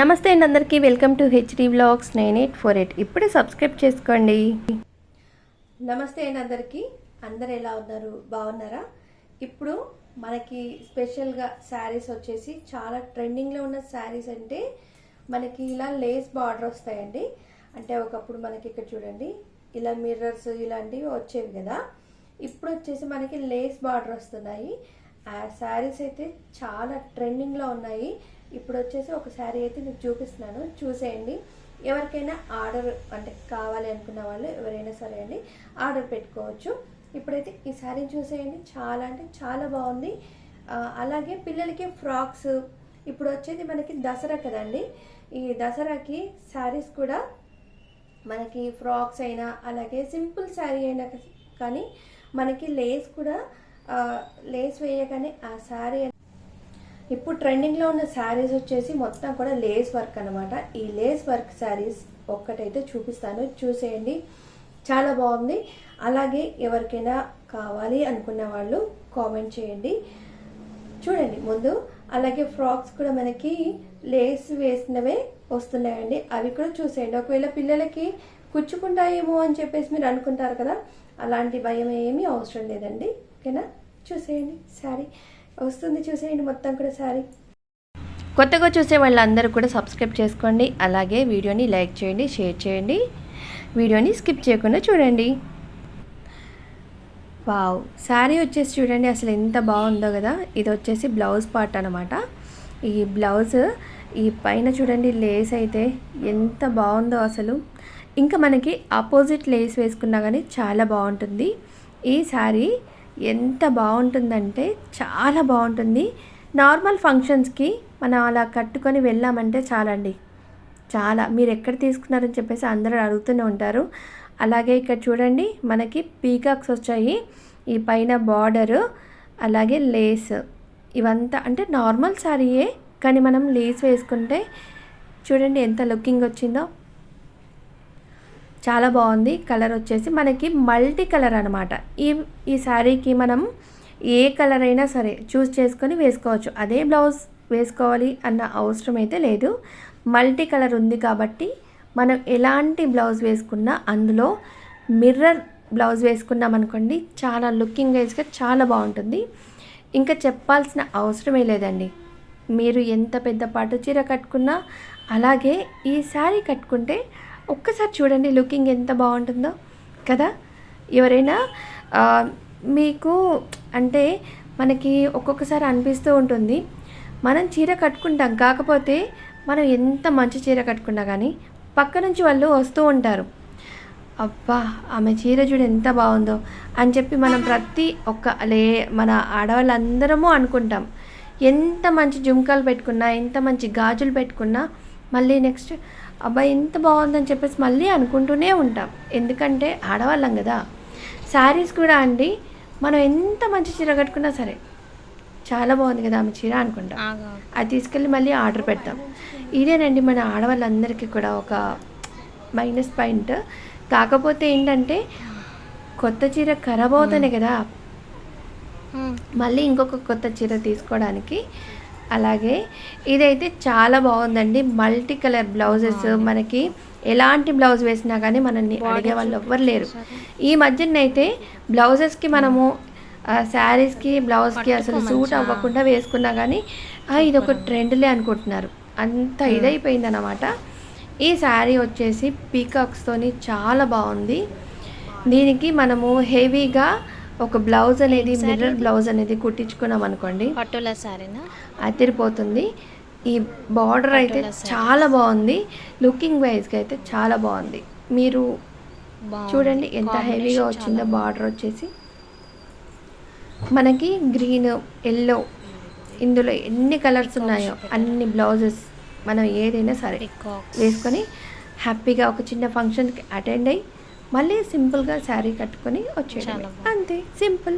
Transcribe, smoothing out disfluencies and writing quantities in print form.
నమస్తే అండి అందరికీ వెల్కమ్ టు హెచ్డి వ్లాగ్స్ 9848 ఇప్పుడే సబ్స్క్రైబ్ చేసుకోండి. నమస్తే అండి అందరూ ఎలా ఉన్నారు, బాగున్నారా? ఇప్పుడు మనకి స్పెషల్గా శారీస్ వచ్చేసి చాలా ట్రెండింగ్లో ఉన్న శారీస్ అంటే మనకి ఇలా లేస్ బార్డర్ వస్తాయండి. అంటే ఒకప్పుడు మనకి ఇక్కడ చూడండి ఇలా మిర్రర్స్ ఇలాంటివి వచ్చేవి కదా, ఇప్పుడు వచ్చేసి మనకి లేస్ బార్డర్ వస్తున్నాయి. ఆ శారీస్ అయితే చాలా ట్రెండింగ్లో ఉన్నాయి. ఇప్పుడు వచ్చేసి ఒక శారీ అయితే మీకు చూపిస్తున్నాను, చూసేయండి. ఎవరికైనా ఆర్డర్ అంటే కావాలి అనుకున్న వాళ్ళు ఎవరైనా సరే అండి ఆర్డర్ పెట్టుకోవచ్చు. ఇప్పుడైతే ఈ శారీని చూసేయండి, చాలా అంటే చాలా బాగుంది. అలాగే పిల్లలకి ఫ్రాక్స్ ఇప్పుడు వచ్చేది మనకి దసరా కదండి, ఈ దసరాకి శారీస్ కూడా మనకి ఫ్రాక్స్ అయినా అలాగే సింపుల్ శారీ అయినా కానీ మనకి లేస్ కూడా లేస్ వేయగానే ఆ శారీ ఇప్పుడు ట్రెండింగ్లో ఉన్న శారీస్ వచ్చేసి మొత్తం కూడా లేస్ వర్క్ అనమాట. ఈ లేస్ వర్క్ శారీస్ ఒక్కటైతే చూపిస్తాను, చూసేయండి, చాలా బాగుంది. అలాగే ఎవరికైనా కావాలి అనుకున్న వాళ్ళు కామెంట్ చేయండి, చూడండి ముందు. అలాగే ఫ్రాక్స్ కూడా మనకి లేస్ వేసినవే వస్తున్నాయండి, అవి కూడా చూసేయండి. ఒకవేళ పిల్లలకి కుచ్చుకుంటాయేమో అని చెప్పేసి మీరు అనుకుంటారు కదా, అలాంటి భయం ఏమీ అవసరం లేదండి. ఓకేనా, చూసేయండి, శారీ వస్తుంది, చూసేయండి మొత్తం కూడా శారీ. కొత్తగా చూసే వాళ్ళందరూ కూడా సబ్స్క్రైబ్ చేసుకోండి, అలాగే వీడియోని లైక్ చేయండి, షేర్ చేయండి, వీడియోని స్కిప్ చేయకుండా చూడండి. వావ్, శారీ వచ్చేసి చూడండి అసలు ఎంత బాగుందో కదా. ఇది వచ్చేసి బ్లౌజ్ పార్ట్ అనమాట. ఈ బ్లౌజ్ ఈ పైన చూడండి లేస్ అయితే ఎంత బాగుందో అసలు. ఇంకా మనకి ఆపోజిట్ లేస్ వేసుకున్నా కానీ చాలా బాగుంటుంది. ఈ శారీ ఎంత బాగుంటుందంటే చాలా బాగుంటుంది. నార్మల్ ఫంక్షన్స్కి మనం అలా కట్టుకొని వెళ్ళామంటే చాలండి, చాలా. మీరు ఎక్కడ తీసుకున్నారని చెప్పేసి అందరూ అడుగుతూనే ఉంటారు. అలాగే ఇక్కడ చూడండి మనకి పీకాక్స్ వచ్చాయి, ఈ పైన బార్డరు అలాగే లేస్, ఇవంతా అంటే నార్మల్ శారీయే కానీ మనం లేస్ వేసుకుంటే చూడండి ఎంత లుకింగ్ వచ్చిందో, చాలా బాగుంది. కలర్ వచ్చేసి మనకి మల్టీ కలర్ అనమాట. ఈ శారీకి మనం ఏ కలర్ అయినా సరే చూస్ చేసుకొని వేసుకోవచ్చు, అదే బ్లౌజ్ వేసుకోవాలి అన్న అవసరం అయితే లేదు. మల్టీ కలర్ ఉంది కాబట్టి మనం ఎలాంటి బ్లౌజ్ వేసుకున్నా, అందులో మిర్రర్ బ్లౌజ్ వేసుకున్నాం అనుకోండి చాలా లుకింగ్ వైజ్గా చాలా బాగుంటుంది. ఇంకా చెప్పాల్సిన అవసరమే లేదండి. మీరు ఎంత పెద్ద పట్టు చీర కట్టుకున్నా అలాగే ఈ శారీ కట్టుకుంటే ఒక్కసారి చూడండి లుకింగ్ ఎంత బాగుంటుందో కదా. ఎవరైనా మీకు అంటే మనకి ఒక్కొక్కసారి అనిపిస్తూ ఉంటుంది, మనం చీర కట్టుకుంటాం, కాకపోతే మనం ఎంత మంచి చీర కట్టుకున్నా కానీ పక్క నుంచి వాళ్ళు వస్తూ ఉంటారు, అబ్బా ఆమె చీర చూడు ఎంత బాగుందో అని చెప్పి మనం ప్రతి ఒక్క మన ఆడవాళ్ళందరము అనుకుంటాం. ఎంత మంచి జుంకాలు పెట్టుకున్నా, ఎంత మంచి గాజులు పెట్టుకున్నా మళ్ళీ నెక్స్ట్ అబ్బాయి ఎంత బాగుందని చెప్పేసి మళ్ళీ అనుకుంటూనే ఉంటాం, ఎందుకంటే ఆడవాళ్ళం కదా. శారీస్ కూడా అండి, మనం ఎంత మంచి చీర కట్టుకున్నా సరే చాలా బాగుంది కదా ఆమె చీర అనుకుంటాం, అది తీసుకెళ్ళి మళ్ళీ ఆర్డర్ పెడతాం. ఇదేనండి మన ఆడవాళ్ళందరికీ కూడా ఒక మైనస్ పాయింట్. కాకపోతే ఏంటంటే కొత్త చీర ఖరాబ్ అవుతానే కదా మళ్ళీ ఇంకొక కొత్త చీర తీసుకోవడానికి. అలాగే ఇదైతే చాలా బాగుందండి, మల్టీ కలర్ బ్లౌజెస్. మనకి ఎలాంటి బ్లౌజ్ వేసినా కానీ మనల్ని అడిగే వాళ్ళు ఎవ్వరు లేరు. ఈ మధ్యనైతే బ్లౌజెస్కి మనము శారీస్కి బ్లౌజ్కి అసలు సూట్ అవ్వకుండా వేసుకున్నా కానీ ఇది ఒక ట్రెండ్లే అనుకుంటున్నారు, అంత ఇదైపోయిందన్నమాట. ఈ శారీ వచ్చేసి పీకాక్స్తోని చాలా బాగుంది. దీనికి మనము హెవీగా ఒక బ్లౌజ్ అనేది మిర్రర్ బ్లౌజ్ అనేది కుట్టించుకున్నాం అనుకోండి అదిరిపోతుంది. ఈ బార్డర్ అయితే చాలా బాగుంది, లుకింగ్ వైజ్గా అయితే చాలా బాగుంది. మీరు చూడండి ఎంత హెవీగా వచ్చిందో. బార్డర్ వచ్చేసి మనకి గ్రీన్, ఎల్లో, ఇందులో ఎన్ని కలర్స్ ఉన్నాయో అన్ని బ్లౌజెస్ మనం ఏదైనా సరే వేసుకొని హ్యాపీగా ఒక చిన్న ఫంక్షన్కి అటెండ్ అయ్యి మళ్ళీ సింపుల్గా శారీ కట్టుకొని వచ్చేయడం, అంతే, సింపుల్.